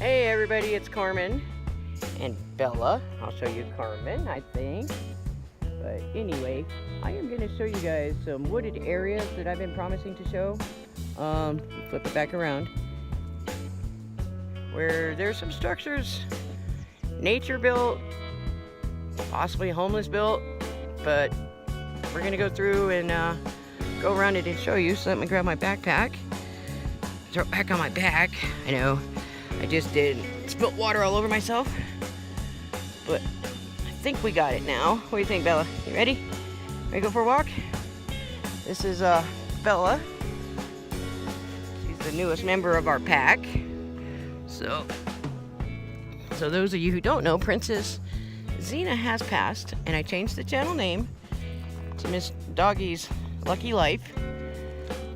Hey everybody, it's Carmen and Bella. I'll show you Carmen, I think. But anyway, I am going to show you guys some wooded areas that I've been promising to show. Flip it back around. Where there's some structures, nature built, possibly homeless built, but we're going to go through and go around it and show you. So let me grab my backpack. Throw it back on my back. I know I just did spilt water all over myself, but I think we got it now. What do you think, Bella? You ready? Ready to go for a walk? This is Bella. She's the newest member of our pack. So those of you who don't know, Princess Xena has passed, and I changed the channel name to Miss Doggy's Lucky Life.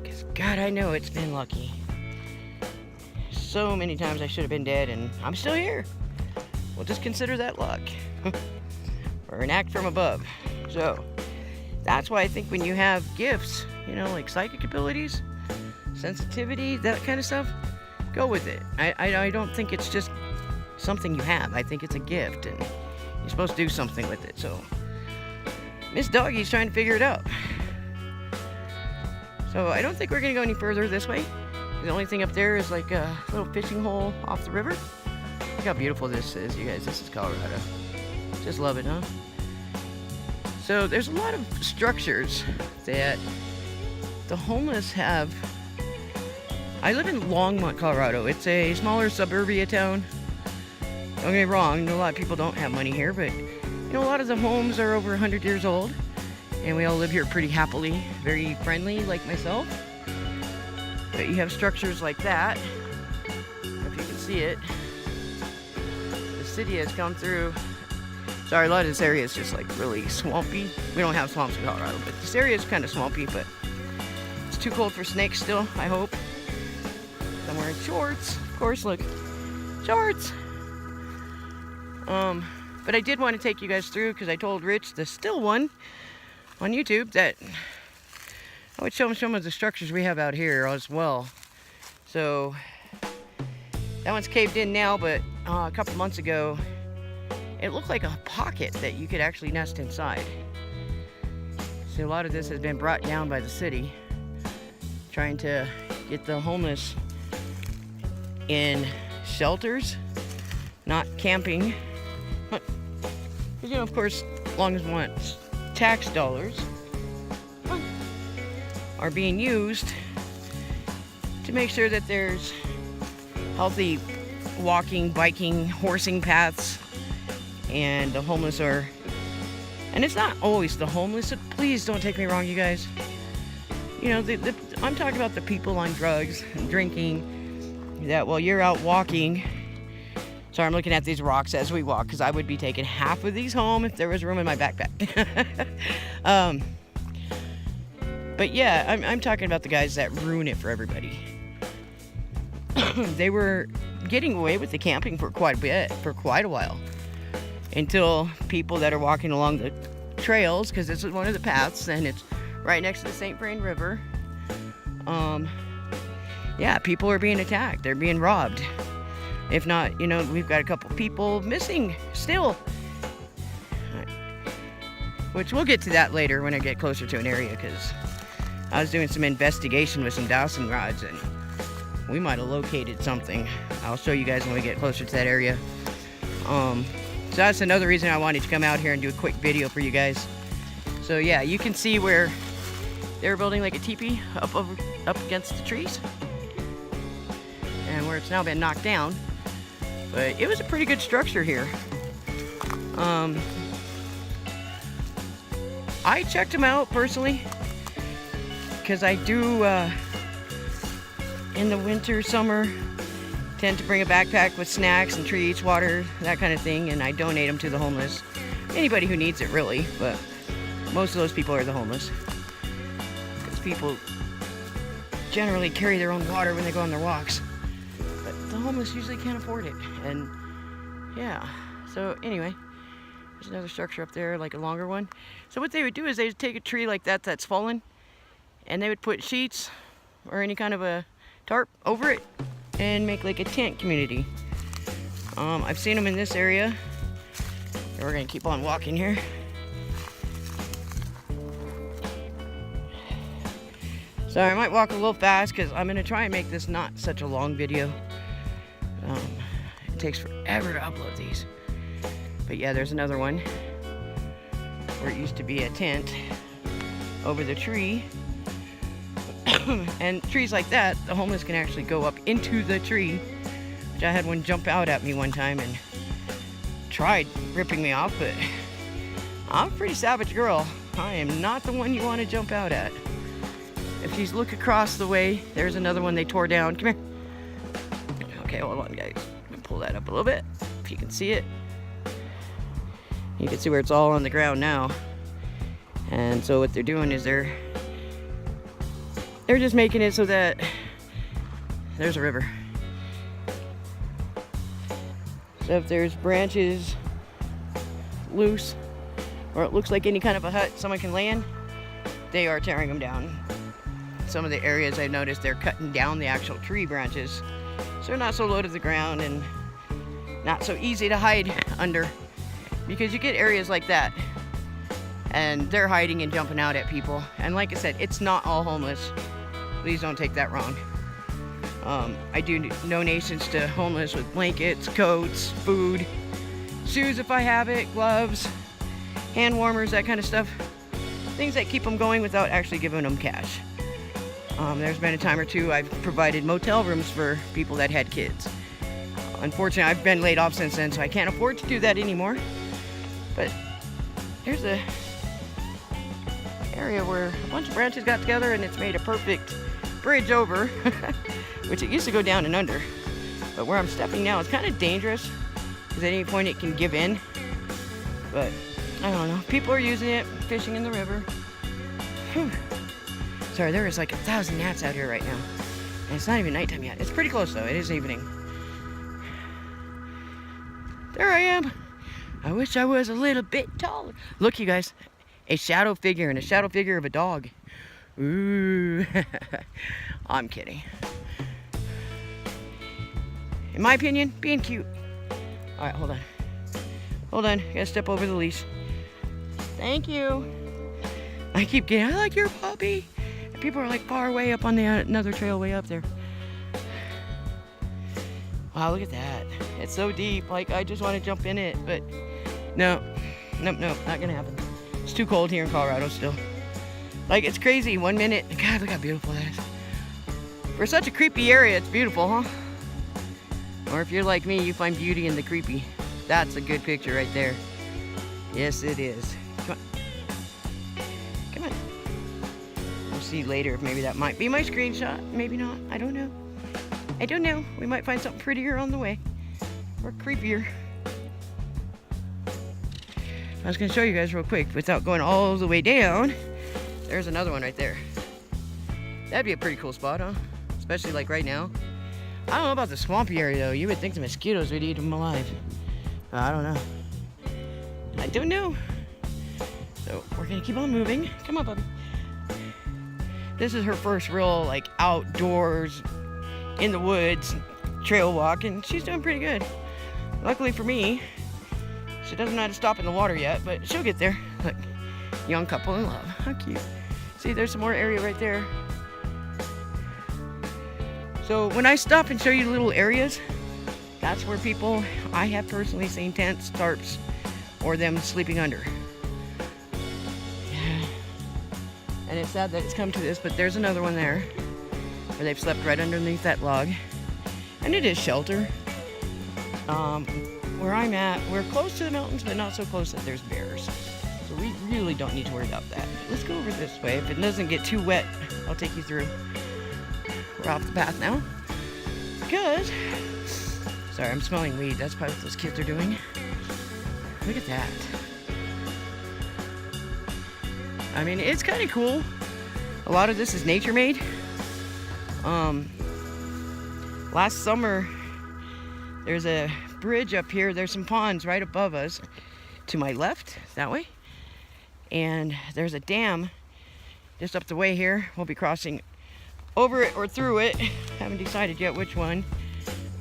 Because God, I know it's been lucky. So many times I should have been dead, and I'm still here. We'll just consider that luck. Or an act from above. So that's why I think when you have gifts, you know, like psychic abilities, sensitivity, that kind of stuff, go with it. I don't think it's just something you have. I think it's a gift, and you're supposed to do something with it. So Miss Doggy's trying to figure it out. So I don't think we're gonna go any further this way. The only thing up there is like a little fishing hole off the river. Look how beautiful this is, you guys. This is Colorado. Just love it, huh? So there's a lot of structures that the homeless have. I live in Longmont, Colorado. It's a smaller suburbia town. Don't get me wrong, a lot of people don't have money here, but you know, a lot of the homes are over 100 years old, and we all live here pretty happily, very friendly, like myself. But you have structures like that. If you can see it, the city has come through. Sorry, a lot of this area is just like really swampy. We don't have swamps in Colorado, but this area is kind of swampy, but it's too cold for snakes still, I hope. I'm wearing shorts, of course, look, shorts. But I did want to take you guys through because I told Rich, the still one on YouTube, that I would show him some of the structures we have out here as well. So that one's caved in now, but a couple months ago, it looked like a pocket that you could actually nest inside. So a lot of this has been brought down by the city, trying to get the homeless in shelters, not camping. But, you know, of course, as long as one's tax dollars are being used to make sure that there's healthy walking, biking, horsing paths, and the homeless are, and it's not always the homeless, so please don't take me wrong, you guys. You know, I'm talking about the people on drugs and drinking that while you're out walking. Sorry, I'm looking at these rocks as we walk because I would be taking half of these home if there was room in my backpack. But yeah, I'm talking about the guys that ruin it for everybody. They were getting away with the camping for quite a while. Until people that are walking along the trails, because this is one of the paths, and it's right next to the St Vrain River. Yeah, people are being attacked. They're being robbed. If not, you know, we've got a couple people missing still. Which we'll get to that later when I get closer to an area, because I was doing some investigation with some dowsing rods, and we might have located something. I'll show you guys when we get closer to that area. So that's another reason I wanted to come out here and do a quick video for you guys. So yeah, you can see where they were building like a teepee up against the trees, and where it's now been knocked down. But it was a pretty good structure here. I checked them out personally, because I do, in the winter, summer, tend to bring a backpack with snacks and treats, water, that kind of thing, and I donate them to the homeless. Anybody who needs it, really, but most of those people are the homeless. Because people generally carry their own water when they go on their walks. But the homeless usually can't afford it, and yeah. So anyway, there's another structure up there, like a longer one. So what they would do is they would take a tree like that that's fallen, and they would put sheets or any kind of a tarp over it and make like a tent community. I've seen them in this area. And we're gonna keep on walking here. So I might walk a little fast because I'm gonna try and make this not such a long video. It takes forever to upload these. But yeah, there's another one where it used to be a tent over the tree. And trees like that, the homeless can actually go up into the tree. Which I had one jump out at me one time and tried ripping me off, but I'm a pretty savage girl. I am not the one you want to jump out at. If you look across the way, there's another one they tore down. Come here. Okay, hold on, guys. I'm gonna pull that up a little bit, if you can see it. You can see where it's all on the ground now. And so what they're doing is they're just making it so that there's a river. So if there's branches loose, or it looks like any kind of a hut someone can lay in, they are tearing them down. Some of the areas I've noticed they're cutting down the actual tree branches, so they're not so low to the ground and not so easy to hide under, because you get areas like that and they're hiding and jumping out at people. And like I said, it's not all homeless. Please don't take that wrong. I do donations to homeless with blankets, coats, food, shoes if I have it, gloves, hand warmers, that kind of stuff. Things that keep them going without actually giving them cash. There's been a time or two I've provided motel rooms for people that had kids. Unfortunately, I've been laid off since then, so I can't afford to do that anymore. But there's a area where a bunch of branches got together and it's made a perfect bridge over, which it used to go down and under. But where I'm stepping now, it's kind of dangerous because at any point it can give in. But I don't know. People are using it, fishing in the river. Whew. Sorry, there is like 1,000 gnats out here right now. And it's not even nighttime yet. It's pretty close though. It is evening. There I am. I wish I was a little bit taller. Look, you guys. A shadow figure, and a shadow figure of a dog. Ooh. I'm kidding. In my opinion, being cute. Alright, hold on. Hold on. Gotta step over the leash. Thank you. I keep getting, I like your puppy. And people are like far away up on the another trail way up there. Wow, look at that. It's so deep. Like, I just want to jump in it, but no. Nope, not gonna happen. It's too cold here in Colorado still. Like, it's crazy. 1 minute. God, look how beautiful that is. For such a creepy area, it's beautiful, huh? Or if you're like me, you find beauty in the creepy. That's a good picture right there. Yes, it is. Come on. Come on. We'll see later if maybe that might be my screenshot. Maybe not. I don't know. I don't know. We might find something prettier on the way. Or creepier. I was going to show you guys real quick without going all the way down. There's another one right there. That'd be a pretty cool spot, huh? Especially like right now. I don't know about the swampy area though. You would think the mosquitoes would eat them alive. I don't know. I don't know. So we're going to keep on moving. Come on, puppy. This is her first real like outdoors in the woods trail walk, and she's doing pretty good. Luckily for me, she doesn't know how to stop in the water yet, but she'll get there. Look, young couple in love. How cute. See, there's some more area right there. So when I stop and show you little areas, that's where people, I have personally seen tents, tarps, or them sleeping under. Yeah. And it's sad that it's come to this, but there's another one there where they've slept right underneath that log. And it is shelter. Where I'm at, we're close to the mountains, but not so close that there's bears. So we really don't need to worry about that. Let's go over this way. If it doesn't get too wet, I'll take you through. We're off the path now. Because, sorry, I'm smelling weed. That's probably what those kids are doing. Look at that. I mean, it's kind of cool. A lot of this is nature made. Last summer, there's a bridge up here. There's some ponds right above us to my left, that way. And there's a dam just up the way here. We'll be crossing over it or through it. Haven't decided yet which one.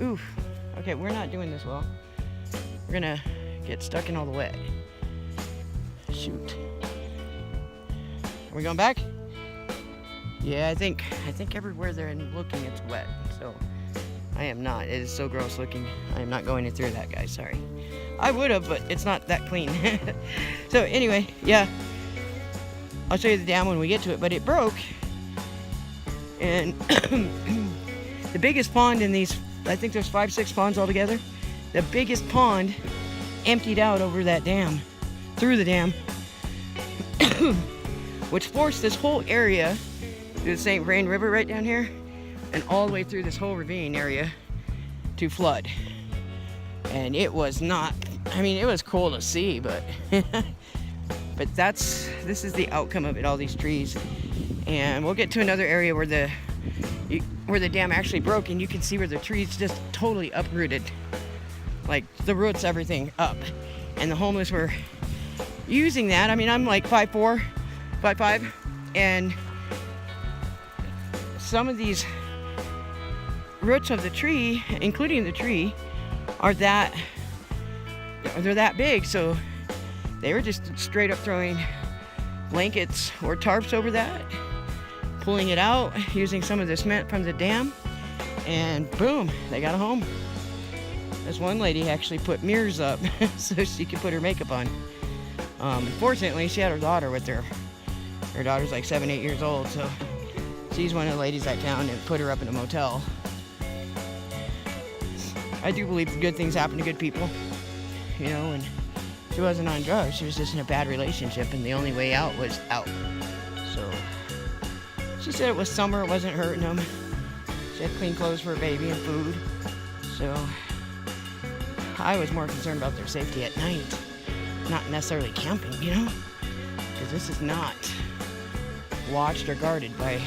Oof. Okay, we're not doing this well. we're gonna get stuck in all the wet. Shoot. Are we going back? Yeah, I think everywhere they're looking it's wet. So I am not. It is so gross looking. I am not going through that, guys. Sorry. I would have, but it's not that clean. So anyway, yeah. I'll show you the dam when we get to it, but it broke. And the biggest pond in these, I think there's 5, 6 ponds altogether. The biggest pond emptied out over that dam, through the dam, which forced this whole area through the St Vrain River right down here, and all the way through this whole ravine area to flood. And it was not, I mean, it was cool to see, but but this is the outcome of it, all these trees. And we'll get to another area where the dam actually broke, and you can see where the trees just totally uprooted, like the roots, everything up. And the homeless were using that. I mean, I'm like 5'4", 5'5", and some of these roots of the tree, including the tree, they're that big. So they were just straight up throwing blankets or tarps over that, pulling it out, using some of the cement from the dam, and boom, they got a home. This one lady actually put mirrors up so she could put her makeup on. Unfortunately, she had her daughter with her. Her daughter's like 7, 8 years old, so she's one of the ladies at town and put her up in a motel. I do believe good things happen to good people, you know, and she wasn't on drugs. She was just in a bad relationship, and the only way out was out. So she said it was summer, it wasn't hurting them. She had clean clothes for her baby and food. So I was more concerned about their safety at night, not necessarily camping, you know, because this is not watched or guarded by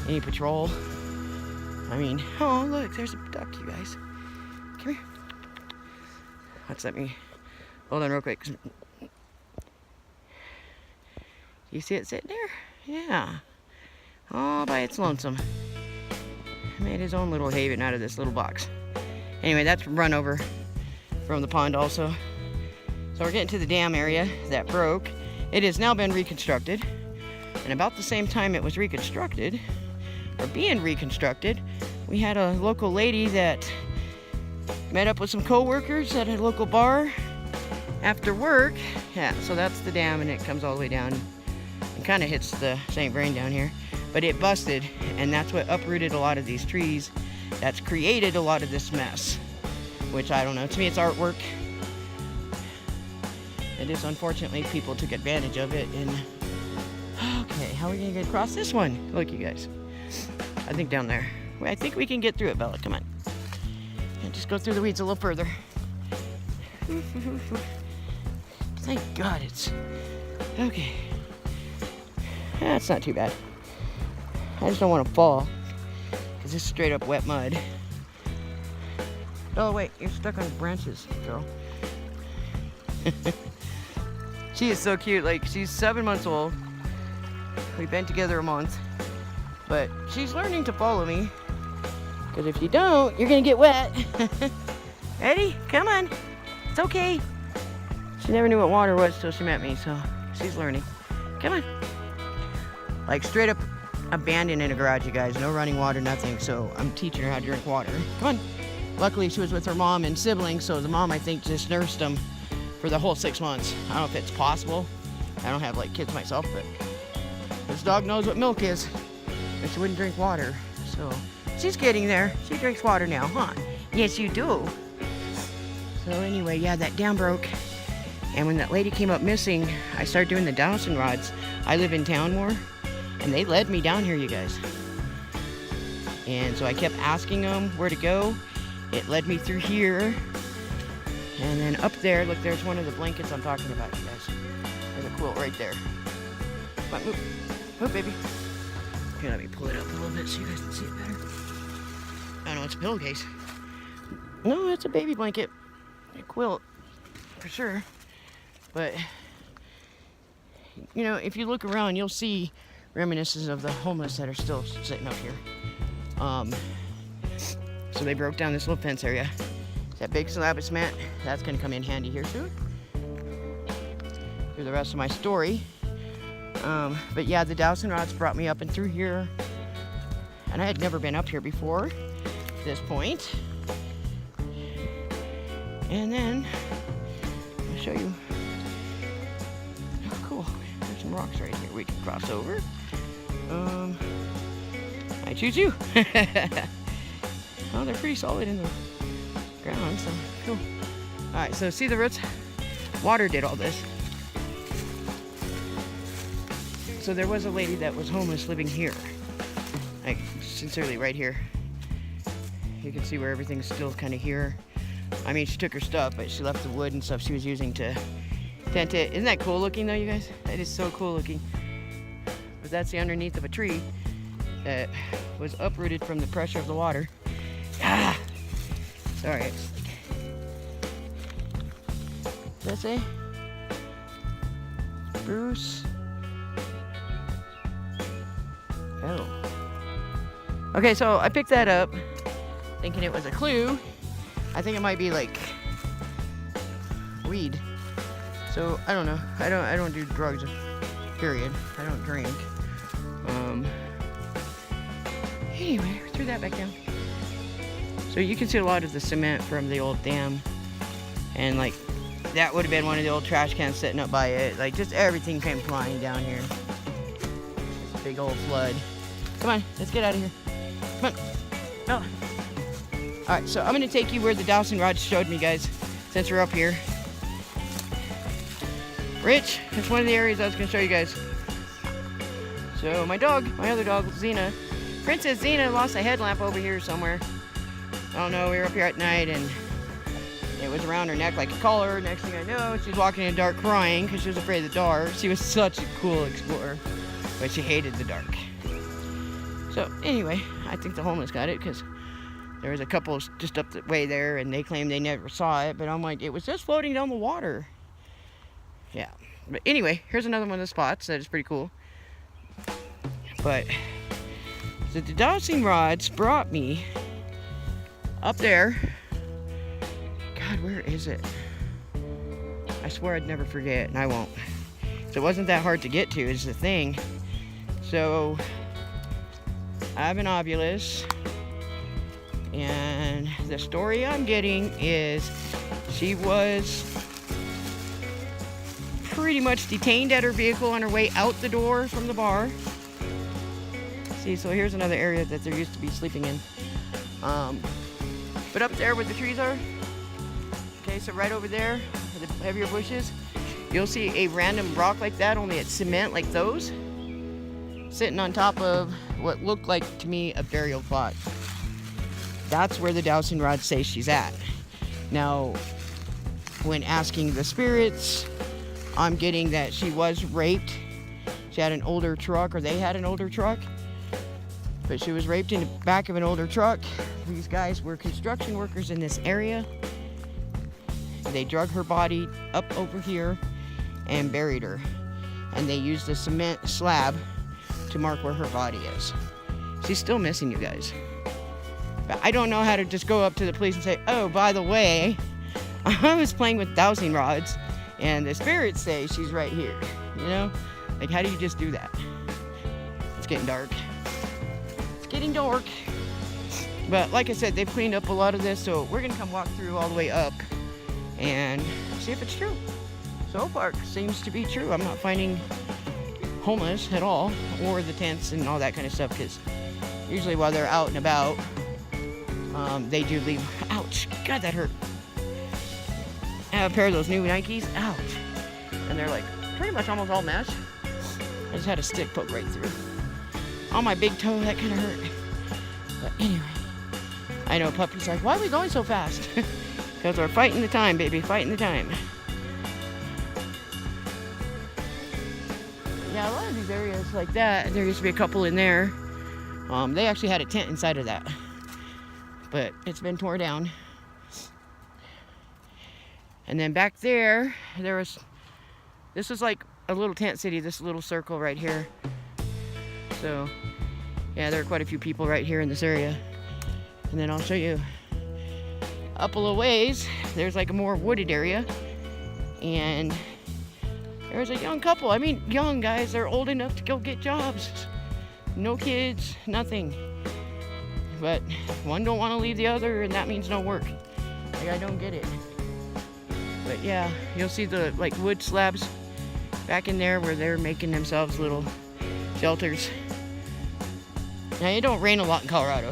any patrol. I mean, oh look, there's a duck, you guys. Come here. Let's let me hold on real quick. You see it sitting there? Yeah. All by its lonesome. Made his own little haven out of this little box. Anyway, that's run over from the pond also. So we're getting to the dam area that broke. It has now been reconstructed. And about the same time it was reconstructed, or being reconstructed, we had a local lady that met up with some co-workers at a local bar after work. Yeah, so that's the dam, and it comes all the way down and kind of hits the St Vrain down here. But it busted, and that's what uprooted a lot of these trees. That's created a lot of this mess, which I don't know. To me, it's artwork. It is, unfortunately, people took advantage of it. And okay, how are we gonna get across this one? Look, you guys. I think down there. Well, I think we can get through it, Bella. Come on. And just go through the weeds a little further. Thank God it's okay. That's not too bad. I just don't want to fall, because it's straight up wet mud. Oh wait, you're stuck on branches, girl. She is so cute. Like, she's 7 months old. We've been together a month, but she's learning to follow me, because if you don't, you're gonna get wet. Ready? Come on. It's okay. She never knew what water was till she met me, so she's learning. Come on. Like, straight up abandoned in a garage, you guys. No running water, nothing. So I'm teaching her how to drink water. Come on. Luckily, she was with her mom and siblings, so the mom, I think, just nursed them for the whole 6 months. I don't know if it's possible. I don't have, like, kids myself, but this dog knows what milk is, but she wouldn't drink water. So she's getting there. She drinks water now, huh? Yes, you do. So anyway, yeah, that dam broke. And when that lady came up missing, I started doing the dowsing rods. I live in town more, and they led me down here, you guys. And so I kept asking them where to go. It led me through here. And then up there, look, there's one of the blankets I'm talking about, you guys. There's a quilt right there. Come on, move. Move, baby. Here, let me pull it up a little bit so you guys can see it better. Oh, no, it's a pillowcase. No, it's a baby blanket. A quilt, for sure. But, you know, if you look around, you'll see reminiscences of the homeless that are still sitting up here. So they broke down this little fence area, That big slab of cement, that's gonna come in handy here soon. Through the rest of my story. But yeah, the dowsing rods brought me up and through here. And I had never been up here before at this point. And then, I'll show you. Oh, cool. There's some rocks right here we can cross over. I choose you. Oh, they're pretty solid in the ground, so cool. All right, so see the roots? Water did all this. So there was a lady that was homeless living here. Like, sincerely, right here. You can see where everything's still kind of here. I mean, she took her stuff, but she left the wood and stuff she was using to tent it. Isn't that cool looking though, you guys? That is so cool looking. But that's the underneath of a tree that was uprooted from the pressure of the water. Ah! Sorry. Does that say? Bruce. Oh. Okay, so I picked that up thinking it was a clue. I think it might be like weed. So I don't know. I don't do drugs, period. I don't drink. Anyway, we threw that back down. So you can see a lot of the cement from the old dam. And like that would have been one of the old trash cans sitting up by it. Like just everything came flying down here. It's a big old flood. Come on, let's get out of here. Come on. No. Alright, so I'm going to take you where the dowsing rods showed me, guys, since we're up here. Rich, it's one of the areas I was going to show you guys. So my dog, my other dog, Xena, Princess Xena, lost a headlamp over here somewhere. I don't know, we were up here at night and it was around her neck like a collar. Next thing I know, she's walking in the dark crying because she was afraid of the dark. She was such a cool explorer, but she hated the dark. So anyway, I think the homeless got it because there was a couple just up the way there and they claimed they never saw it, but I'm like, it was just floating down the water. Yeah, but anyway, here's another one of the spots that is pretty cool. But the dowsing rods brought me up there. God, where is it? I swear I'd never forget, and I won't. So it wasn't that hard to get to, is the thing. So I have an ovulus, and the story I'm getting is she was pretty much detained at her vehicle on her way out the door from the bar. See, so here's another area that there used to be sleeping in. But up there where the trees are, okay, so right over there, where the heavier bushes, you'll see a random rock like that, only it's cement like those, sitting on top of what looked like to me a burial plot. That's where the dowsing rods say she's at. Now, when asking the spirits, I'm getting that she was raped. She had an older truck, or they had an older truck, but she was raped in the back of an older truck. These guys were construction workers in this area. They drug her body up over here and buried her. And they used a cement slab to mark where her body is. She's still missing, you guys. But I don't know how to just go up to the police and say, oh, by the way, I was playing with dowsing rods and the spirits say she's right here. You know? Like, how do you just do that? It's getting dark. It's getting dark. But like I said, they've cleaned up a lot of this, so we're gonna come walk through all the way up and see if it's true. So far, it seems to be true. I'm not finding homeless at all, or the tents and all that kind of stuff, because usually while they're out and about, they do leave. Ouch, God, that hurt. I have a pair of those new Nikes. Ouch. And they're like pretty much almost all mesh. I just had a stick poke right through. On my big toe, that kind of hurt. But anyway, I know Puppy's like, why are we going so fast? Because we're fighting the time, baby, fighting the time. Yeah, a lot of these areas like that, there used to be a couple in there. They actually had a tent inside of that, but it's been torn down. And then back there, this was like a little tent city, this little circle right here. So, yeah, there are quite a few people right here in this area. And then I'll show you up a little ways, there's like a more wooded area, and there's a young couple. I mean, young guys, they're old enough to go get jobs. No kids, nothing. But one don't want to leave the other, and that means no work. Like, I don't get it. But yeah, you'll see the like wood slabs back in there where they're making themselves little shelters. Now, it don't rain a lot in Colorado.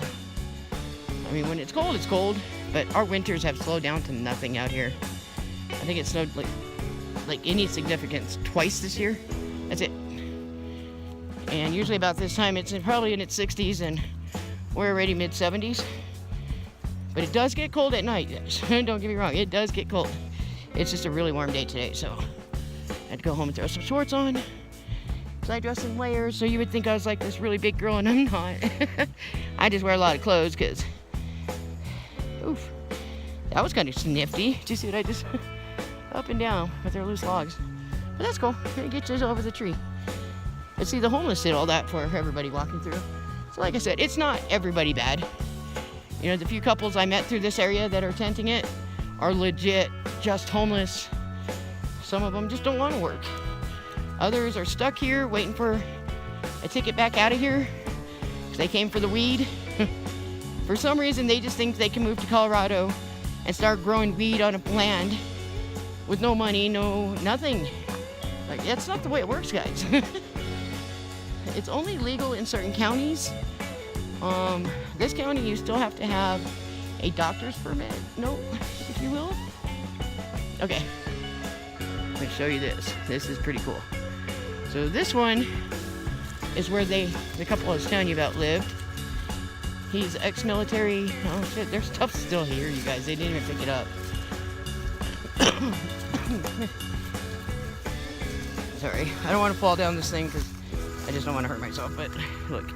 I mean, when it's cold, but our winters have slowed down to nothing out here. I think it snowed like any significance twice this year. That's it. And usually about this time, it's probably in its 60s, and we're already mid-70s. But it does get cold at night. Don't get me wrong, it does get cold. It's just a really warm day today, so I had to go home and throw some shorts on. Because I dress in layers, so you would think I was like this really big girl, and I'm not. I just wear a lot of clothes, because... Oof. That was kind of nifty. Did you see what I just... Up and down with their loose logs. But that's cool. Gonna get you over the tree. But see, the homeless did all that for everybody walking through. So like I said, it's not everybody bad. You know, the few couples I met through this area that are tenting it are legit just homeless. Some of them just don't want to work. Others are stuck here waiting for a ticket back out of here because they came for the weed. For some reason, they just think they can move to Colorado and start growing weed on a land with no money, no nothing. Like, that's not the way it works, guys. It's only legal in certain counties. This county, you still have to have a doctor's permit, note, if you will. Okay, let me show you this. This is pretty cool. So this one is where the couple I was telling you about lived. He's ex-military. Oh shit, there's stuff still here, you guys. They didn't even pick it up. Sorry, I don't want to fall down this thing because I just don't want to hurt myself, but look.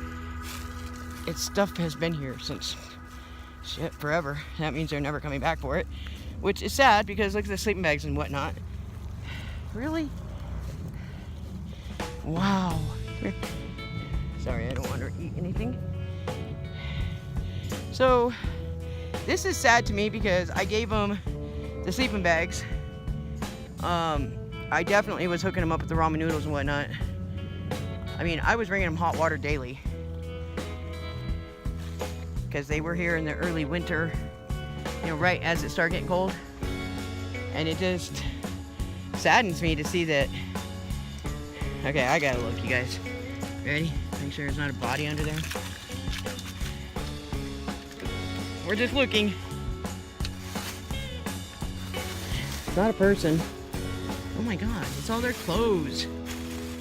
Its stuff has been here since, shit, forever. That means they're never coming back for it, which is sad because look at the sleeping bags and whatnot. Really? Wow. Sorry, I don't want to eat anything. So, this is sad to me because I gave them the sleeping bags. I definitely was hooking them up with the ramen noodles and whatnot. I mean, I was bringing them hot water daily. Because they were here in the early winter, you know, right as it started getting cold. And it just saddens me to see that. Okay, I gotta look, you guys. Ready? Make sure there's not a body under there. We're just looking. It's not a person. Oh my god, it's all their clothes.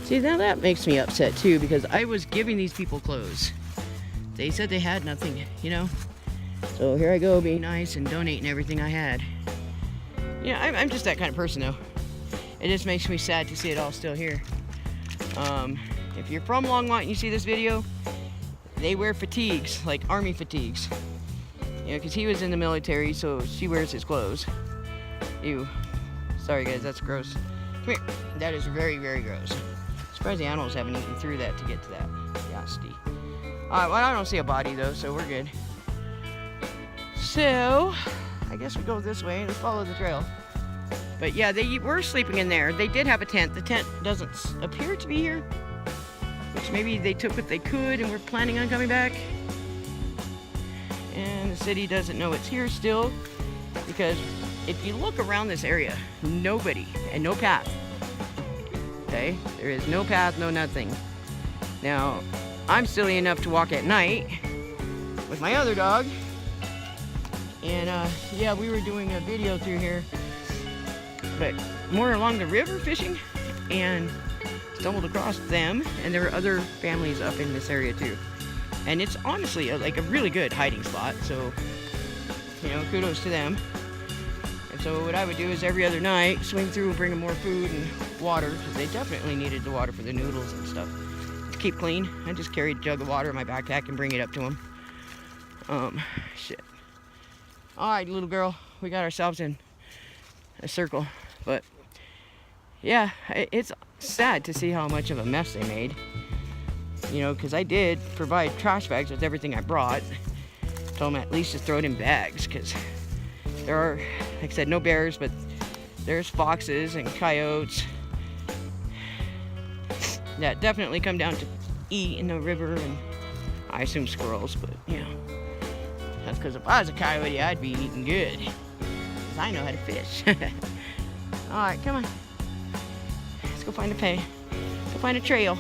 See, now that makes me upset too, because I was giving these people clothes. They said they had nothing, you know? So here I go, being nice and donating everything I had. Yeah, I'm just that kind of person, though. It just makes me sad to see it all still here. If you're from Longmont and you see this video, they wear fatigues, like army fatigues. You know, because he was in the military, so she wears his clothes. Ew. Sorry, guys, that's gross. Come here. That is very, very gross. Surprised the animals haven't eaten through that to get to that. Nasty. Alright, well, I don't see a body, though, so we're good. So, I guess we go this way. Let's follow the trail. But yeah, they were sleeping in there. They did have a tent. The tent doesn't appear to be here. Which maybe they took what they could and were planning on coming back. And the city doesn't know it's here still. Because if you look around this area, nobody and no path. Okay? There is no path, no nothing. Now, I'm silly enough to walk at night with my other dog. And yeah, we were doing a video through here, but more along the river fishing, and stumbled across them, and there were other families up in this area too. And it's honestly like a really good hiding spot, so, you know, kudos to them. And so what I would do is every other night, swing through and bring them more food and water, because they definitely needed the water for the noodles and stuff. To keep clean, I just carried a jug of water in my backpack and bring it up to them. Shit. Alright, little girl, we got ourselves in a circle. But, yeah, it's sad to see how much of a mess they made. You know, because I did provide trash bags with everything I brought. Told them at least just throw it in bags, because There are, like I said, no bears, but there's foxes and coyotes that definitely come down to eat in the river, and I assume squirrels, but you know, that's because if I was a coyote, I'd be eating good, because I know how to fish. All right, come on. Let's go find a pay. Go find a trail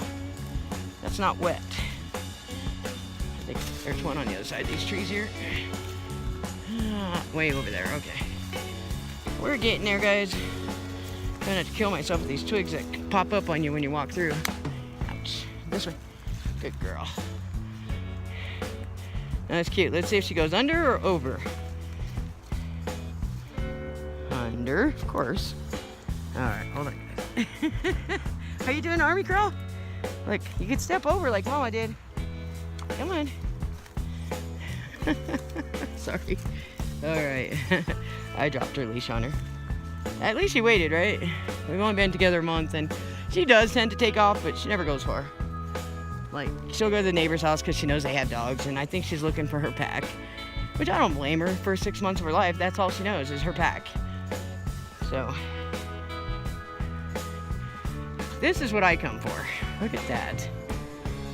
that's not wet. I think there's one on the other side of these trees here. Way over there, okay. We're getting there, guys. I'm gonna have to kill myself with these twigs that pop up on you when you walk through. Ouch. This way. Good girl. That's cute. Let's see if she goes under or over. Under, of course. Alright, hold on, guys. How you doing, army crawl? Look, you could step over like Mama did. Come on. Sorry. Alright. I dropped her leash on her. At least she waited, right? We've only been together a month, and she does tend to take off, but she never goes far. Like, she'll go to the neighbor's house because she knows they have dogs, and I think she's looking for her pack. Which I don't blame her. For 6 months of her life, that's all she knows is her pack. So, this is what I come for. Look at that.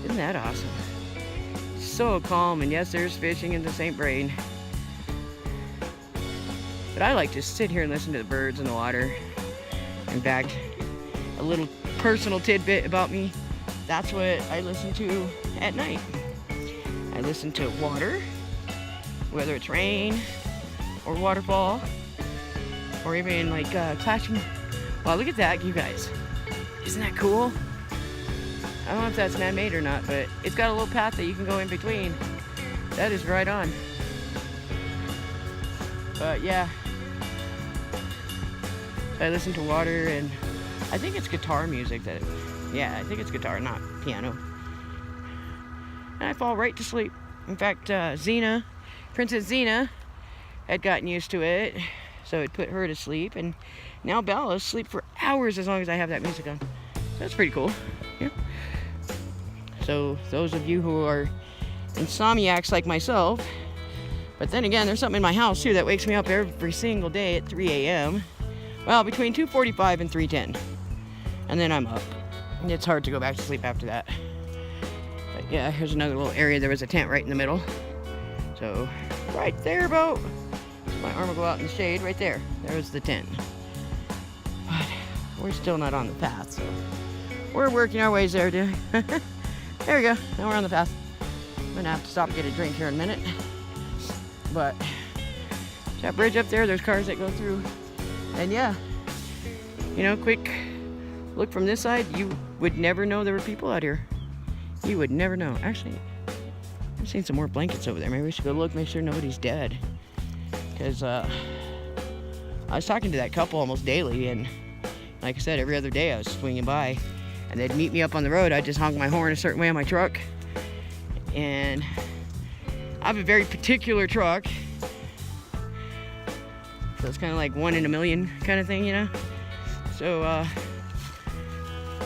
Isn't that awesome? So calm, and yes, there's fishing in the St Vrain. But I like to sit here and listen to the birds in the water. In fact, a little personal tidbit about me, that's what I listen to at night. I listen to water, whether it's rain or waterfall, or even like clashing. Wow, look at that, you guys. Isn't that cool? I don't know if that's man-made or not, but it's got a little path that you can go in between. That is right on. But yeah, I listen to water, and I think it's guitar music that, yeah, I think it's guitar, not piano. And I fall right to sleep. In fact, Xena, Princess Xena, had gotten used to it, so it put her to sleep, and now Bella's asleep for hours as long as I have that music on. So that's pretty cool. Yeah. So those of you who are insomniacs like myself, but then again, there's something in my house too that wakes me up every single day at 3 a.m. Well, between 2:45 and 3:10, and then I'm up. And it's hard to go back to sleep after that. But yeah, here's another little area. There was a tent right in the middle. So right there about, my arm will go out in the shade right there. There's the tent. But we're still not on the path, so we're working our ways there, dude. There we go. Now we're on the path. I'm gonna have to stop and get a drink here in a minute. But that bridge up there, there's cars that go through. And yeah, you know, quick look from this side, you would never know there were people out here. You would never know. Actually, I've seen some more blankets over there. Maybe we should go look, make sure nobody's dead. Because I was talking to that couple almost daily, and like I said, every other day I was swinging by, and they'd meet me up on the road. I'd just honk my horn a certain way on my truck. And I have a very particular truck. So it's kind of like 1 in a million kind of thing, you know? So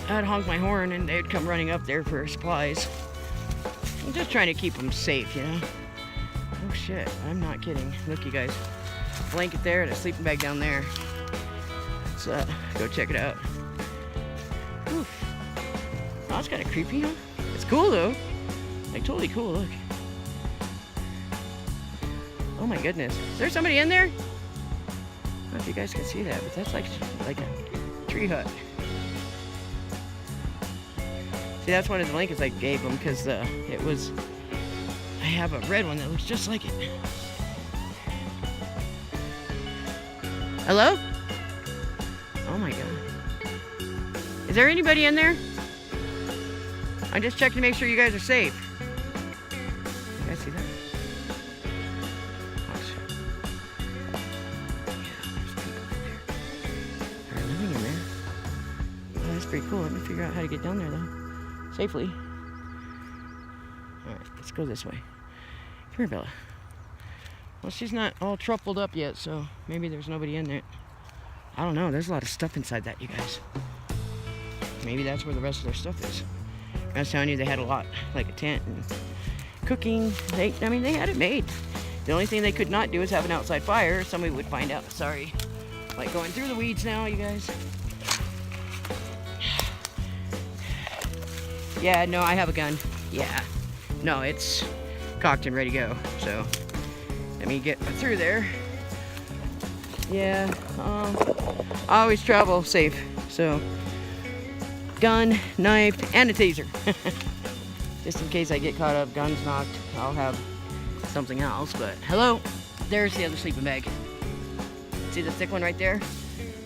I'd honk my horn, and they'd come running up there for supplies. I'm just trying to keep them safe, you know? Oh shit, I'm not kidding. Look, you guys. Blanket there and a sleeping bag down there. Let's go check it out. Oof. Oh, it's kind of creepy, huh? It's cool though. Like totally cool, look. Oh my goodness. Is there somebody in there? I don't know if you guys can see that, but that's like a tree hut. See, that's one of the blankets I gave them because it was, I have a red one that looks just like it. Hello? Oh my god. Is there anybody in there? I'm just checking to make sure you guys are safe. You guys see that? Oh shit. Yeah, there's people in there. They're living in there. Oh, that's pretty cool. Let me figure out how to get down there though. Safely. Alright, let's go this way. Come here, Bella. Well, she's not all truffled up yet, so maybe there's nobody in there. I don't know. There's a lot of stuff inside that, you guys. Maybe that's where the rest of their stuff is. I was telling you they had a lot, like a tent and cooking. I mean, they had it made. The only thing they could not do is have an outside fire. Somebody would find out. Sorry. Like going through the weeds now, you guys. Yeah, no, I have a gun. Yeah. No, it's cocked and ready to go. So, let me get through there. Yeah, I always travel safe. So, gun, knife, and a taser. Just in case I get caught up, guns knocked, I'll have something else. But, hello, there's the other sleeping bag. See the thick one right there?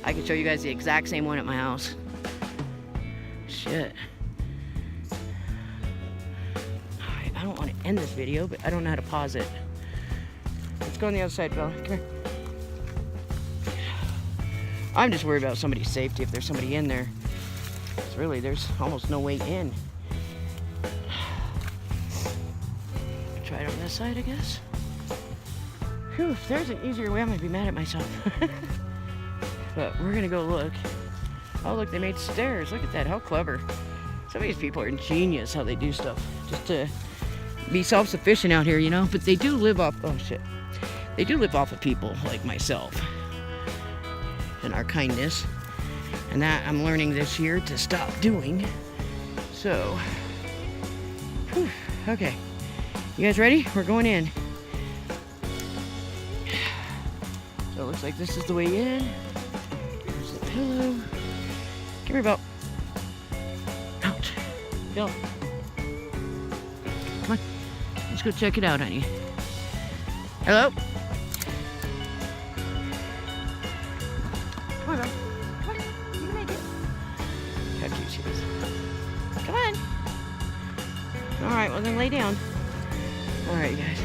I can show you guys the exact same one at my house. Shit. Alright, I don't want to end this video, but I don't know how to pause it. Let's go on the other side, Bella. Come here. I'm just worried about somebody's safety if there's somebody in there. Because really, there's almost no way in. Try it on this side, I guess. Whew, if there's an easier way, I'm going to be mad at myself. But we're going to go look. Oh, look, they made stairs. Look at that. How clever. Some of these people are ingenious how they do stuff. Just to be self-sufficient out here, you know? But they do live off... Oh, shit. They do live off of people like myself. And our kindness. And that I'm learning this year to stop doing. So... Whew, okay. You guys ready? We're going in. So it looks like this is the way in. There's the pillow. Give me about... Ouch. Go. Come on. Let's go check it out, honey. Hello? Come on, girl. Come on. You can make it. How cute she is. Come on. Alright, well then lay down. Alright, guys.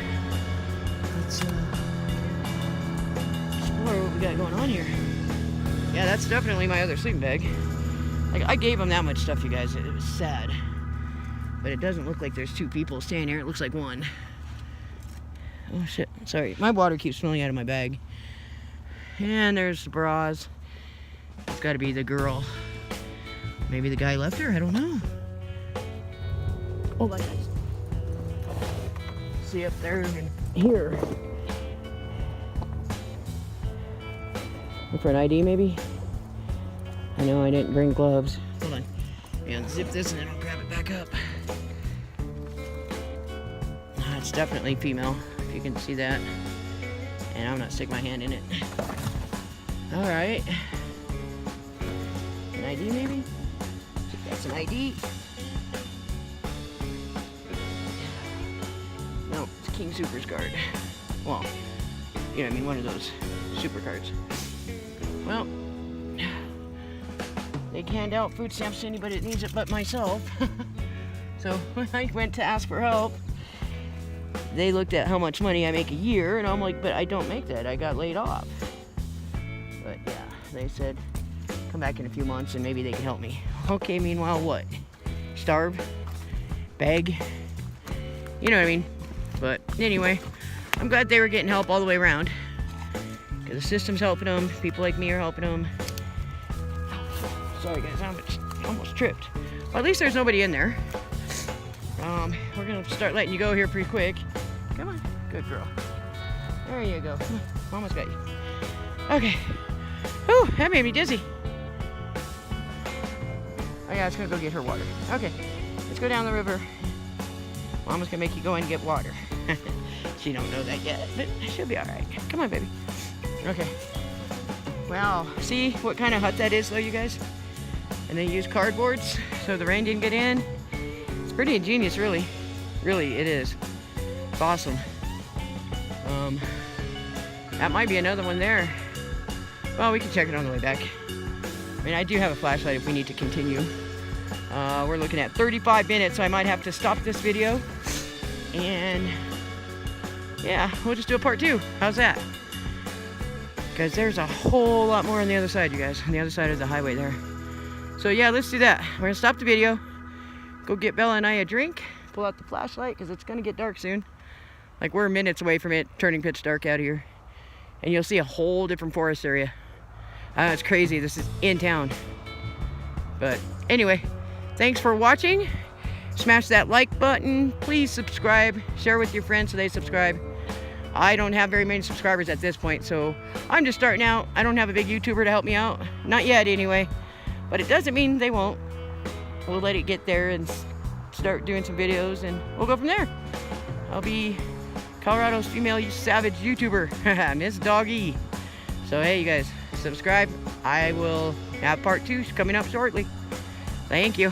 Let's explore what we got going on here. Yeah, that's definitely my other sleeping bag. Like, I gave them that much stuff, you guys. It was sad. But it doesn't look like there's two people standing here. It looks like one. Oh, shit. Sorry. My water keeps spilling out of my bag. And there's the bras. It's got to be the girl. Maybe the guy left her? I don't know. Oh, my guys. See up there and here. Look for an ID, maybe? I know I didn't bring gloves. Hold on. Let me unzip this and then I'll grab it back up. It's definitely female, if you can see that. And I'm not sticking my hand in it. Alright. An ID, maybe? That's an ID. No, it's King Super's card. Well, you know what I mean, one of those super cards. Well, they hand out food stamps to anybody that needs it but myself. So when I went to ask for help, they looked at how much money I make a year, and I'm like, but I don't make that. I got laid off. But yeah, they said, come back in a few months and maybe they can help me. Okay, meanwhile, what? Starve? Beg? You know what I mean? But anyway, I'm glad they were getting help all the way around. Because the system's helping them. People like me are helping them. Sorry guys, I almost tripped. Well, at least there's nobody in there. We're gonna start letting you go here pretty quick. Come on, good girl. There you go. Come on. Almost got you. Okay. Whew, that made me dizzy. Oh yeah, it's gonna go get her water. Okay, let's go down the river. Mama's gonna make you go and get water. She don't know that yet, but she'll be all right. Come on, baby. Okay. Wow. See what kind of hut that is, though, you guys? And they use cardboards so the rain didn't get in. It's pretty ingenious, really. Really, it is. It's awesome. That might be another one there. Well, we can check it on the way back. I mean, I do have a flashlight if we need to continue. We're looking at 35 minutes, so I might have to stop this video. And yeah, we'll just do a part 2. How's that? Because there's a whole lot more on the other side, you guys. On the other side of the highway there. So yeah, let's do that. We're going to stop the video. Go get Bella and I a drink. Pull out the flashlight because it's going to get dark soon. Like, we're minutes away from it turning pitch dark out here. And you'll see a whole different forest area. It's crazy. This is in town. But anyway, thanks for watching. Smash that like button. Please subscribe. Share with your friends so they subscribe. I don't have very many subscribers at this point, so I'm just starting out. I don't have a big YouTuber to help me out. Not yet, anyway. But it doesn't mean they won't. We'll let it get there and start doing some videos, and we'll go from there. I'll be Colorado's female savage YouTuber, Miss Doggy. So hey, you guys, subscribe. I will have part 2 coming up shortly. Thank you.